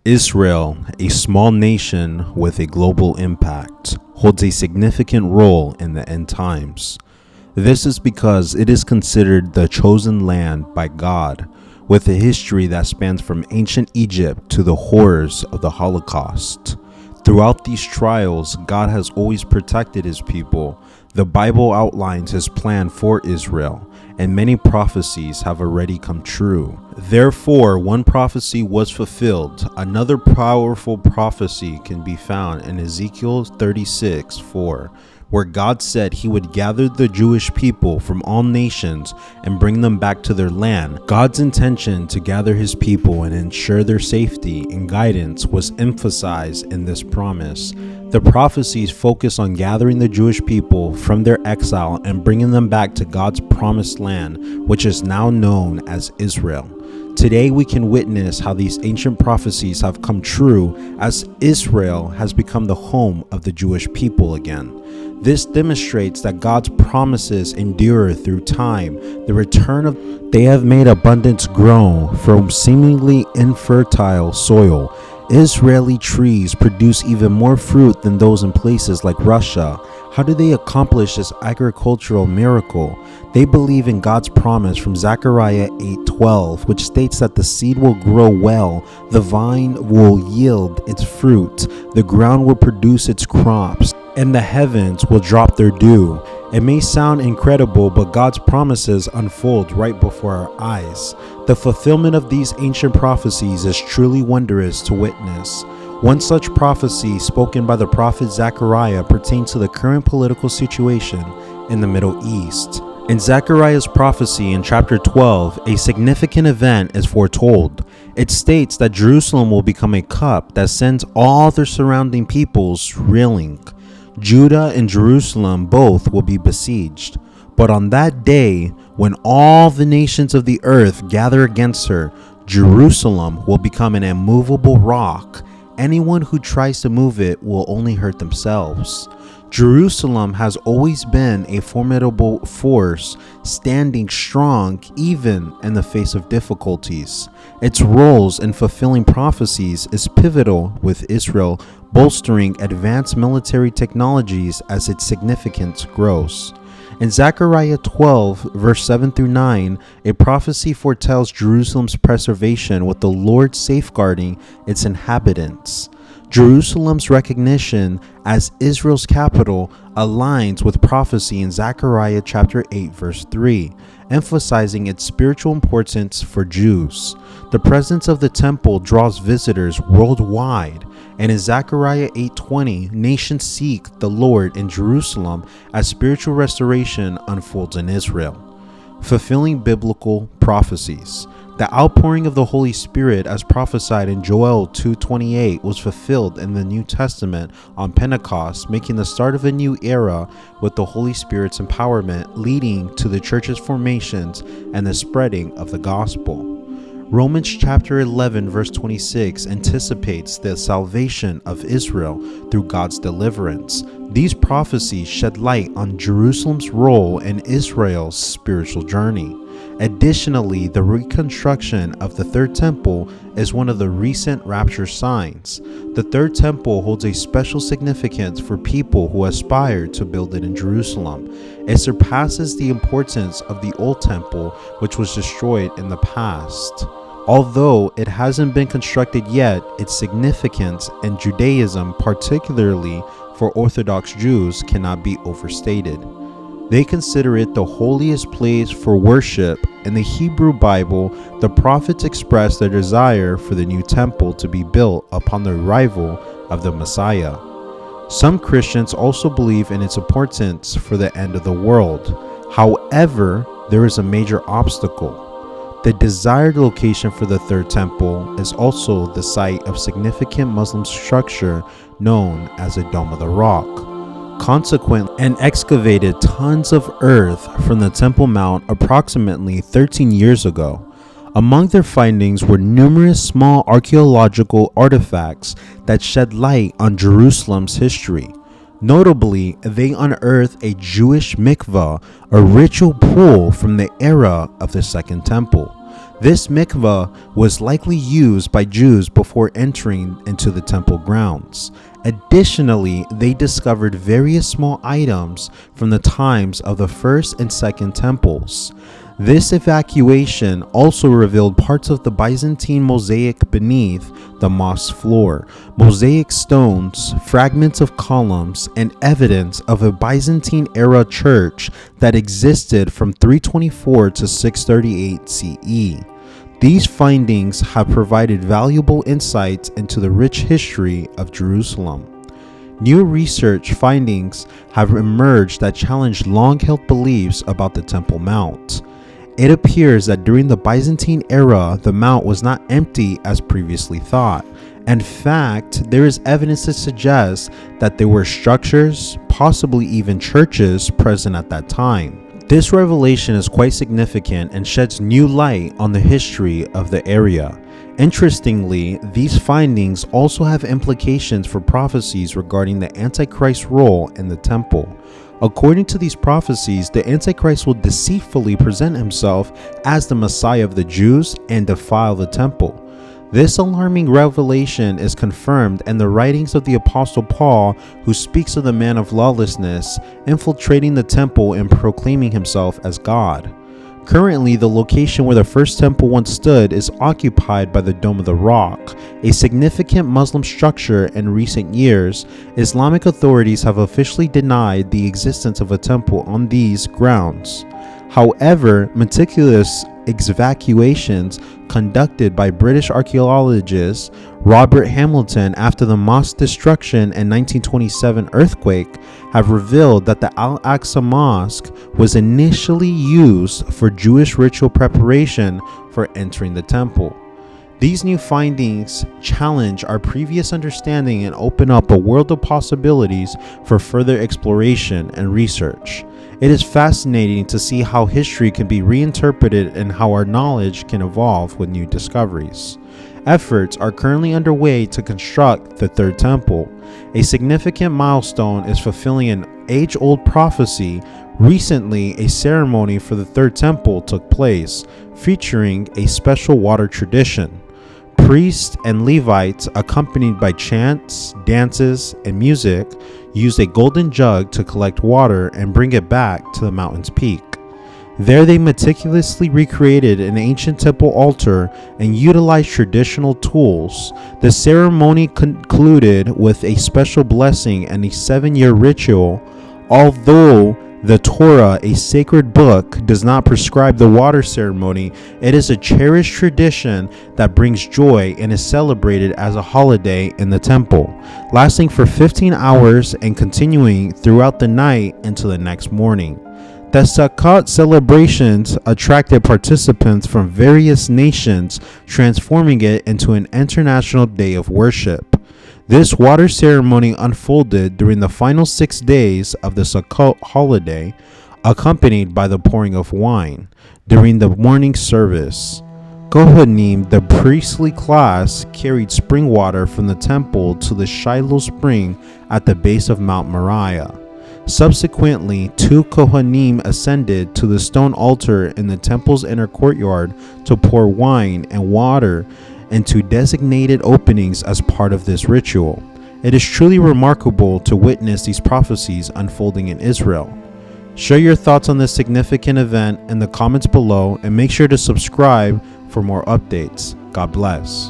Israel, a small nation with a global impact, holds a significant role in the end times. This is because it is considered the chosen land by God, with a history that spans from ancient Egypt to the horrors of the Holocaust. Throughout these trials, God has always protected his people. The Bible outlines his plan for Israel, and many prophecies have already come true. Therefore, one prophecy was fulfilled. Another powerful prophecy can be found in Ezekiel 36:4, where God said he would gather the Jewish people from all nations and bring them back to their land. God's intention to gather his people and ensure their safety and guidance was emphasized in this promise. The prophecies focus on gathering the Jewish people from their exile and bringing them back to God's promised land, which is now known as Israel. Today we can witness how these ancient prophecies have come true as Israel has become the home of the Jewish people again. This demonstrates that God's promises endure through time. They have made abundance grow from seemingly infertile soil. Israeli trees produce even more fruit than those in places like Russia. How do they accomplish this agricultural miracle? They believe in God's promise from Zechariah 8:12, which states that the seed will grow well, the vine will yield its fruit, the ground will produce its crops, and the heavens will drop their dew. It may sound incredible, but God's promises unfold right before our eyes. The fulfillment of these ancient prophecies is truly wondrous to witness. One such prophecy spoken by the prophet Zechariah pertains to the current political situation in the Middle East. In Zechariah's prophecy in chapter 12, a significant event is foretold. It states that Jerusalem will become a cup that sends all their surrounding peoples reeling. Judah and Jerusalem both will be besieged. But on that day, when all the nations of the earth gather against her, Jerusalem will become an immovable rock. Anyone who tries to move it will only hurt themselves. Jerusalem has always been a formidable force, standing strong even in the face of difficulties. Its roles in fulfilling prophecies is pivotal, with Israel bolstering advanced military technologies as its significance grows. In Zechariah 12, verse 7 through 9, a prophecy foretells Jerusalem's preservation with the Lord safeguarding its inhabitants. Jerusalem's recognition as Israel's capital aligns with prophecy in Zechariah chapter 8, verse 3, emphasizing its spiritual importance for Jews. The presence of the temple draws visitors worldwide, and in Zechariah 8:20, nations seek the Lord in Jerusalem as spiritual restoration unfolds in Israel. Fulfilling biblical prophecies. The outpouring of the Holy Spirit as prophesied in Joel 2:28 was fulfilled in the New Testament on Pentecost, making the start of a new era with the Holy Spirit's empowerment leading to the church's formations and the spreading of the gospel. Romans chapter 11 verse 26 anticipates the salvation of Israel through God's deliverance. These prophecies shed light on Jerusalem's role in Israel's spiritual journey. Additionally, the reconstruction of the Third Temple is one of the recent rapture signs. The Third Temple holds a special significance for people who aspire to build it in Jerusalem. It surpasses the importance of the Old Temple, which was destroyed in the past. Although it hasn't been constructed yet, its significance in Judaism, particularly for Orthodox Jews, cannot be overstated. They consider it the holiest place for worship. In the Hebrew Bible, the prophets express their desire for the new temple to be built upon the arrival of the Messiah. Some Christians also believe in its importance for the end of the world. However, there is a major obstacle. The desired location for the Third Temple is also the site of significant Muslim structure known as the Dome of the Rock. Consequently, and excavated tons of earth from the Temple Mount approximately 13 years ago. Among their findings were numerous small archaeological artifacts that shed light on Jerusalem's history. Notably, they unearthed a Jewish mikvah, a ritual pool from the era of the Second Temple. This mikvah was likely used by Jews before entering into the temple grounds. Additionally, they discovered various small items from the times of the first and second temples. This evacuation also revealed parts of the Byzantine mosaic beneath the mosque floor, mosaic stones, fragments of columns, and evidence of a Byzantine-era church that existed from 324 to 638 CE. These findings have provided valuable insights into the rich history of Jerusalem. New research findings have emerged that challenge long-held beliefs about the Temple Mount. It appears that during the Byzantine era, the mount was not empty as previously thought. In fact, there is evidence to suggest that there were structures, possibly even churches, present at that time. This revelation is quite significant and sheds new light on the history of the area. Interestingly, these findings also have implications for prophecies regarding the Antichrist's role in the temple. According to these prophecies, the Antichrist will deceitfully present himself as the Messiah of the Jews and defile the temple. This alarming revelation is confirmed in the writings of the Apostle Paul, who speaks of the man of lawlessness infiltrating the temple and proclaiming himself as God. Currently, the location where the first temple once stood is occupied by the Dome of the Rock, a significant Muslim structure. In recent years, Islamic authorities have officially denied the existence of a temple on these grounds. However, meticulous excavations conducted by British archaeologist Robert Hamilton after the mosque destruction and 1927 earthquake have revealed that the Al-Aqsa Mosque was initially used for Jewish ritual preparation for entering the temple. These new findings challenge our previous understanding and open up a world of possibilities for further exploration and research. It is fascinating to see how history can be reinterpreted and how our knowledge can evolve with new discoveries. Efforts are currently underway to construct the Third Temple. A significant milestone is fulfilling an age-old prophecy. Recently, a ceremony for the Third Temple took place, featuring a special water tradition. Priests and Levites, accompanied by chants, dances, and music, used a golden jug to collect water and bring it back to the mountain's peak. There they meticulously recreated an ancient temple altar and utilized traditional tools. The ceremony concluded with a special blessing and a 7-year ritual. Although the Torah, a sacred book, does not prescribe the water ceremony, it is a cherished tradition that brings joy and is celebrated as a holiday in the temple, lasting for 15 hours and continuing throughout the night until the next morning. The Sukkot celebrations attracted participants from various nations, transforming it into an international day of worship. This water ceremony unfolded during the final 6 days of the Sukkot holiday, accompanied by the pouring of wine. During the morning service, Kohanim, the priestly class, carried spring water from the temple to the Shiloh spring at the base of Mount Moriah. Subsequently, 2 Kohanim ascended to the stone altar in the temple's inner courtyard to pour wine and water into designated openings as part of this ritual. It is truly remarkable to witness these prophecies unfolding in Israel. Share your thoughts on this significant event in the comments below and make sure to subscribe for more updates. God bless.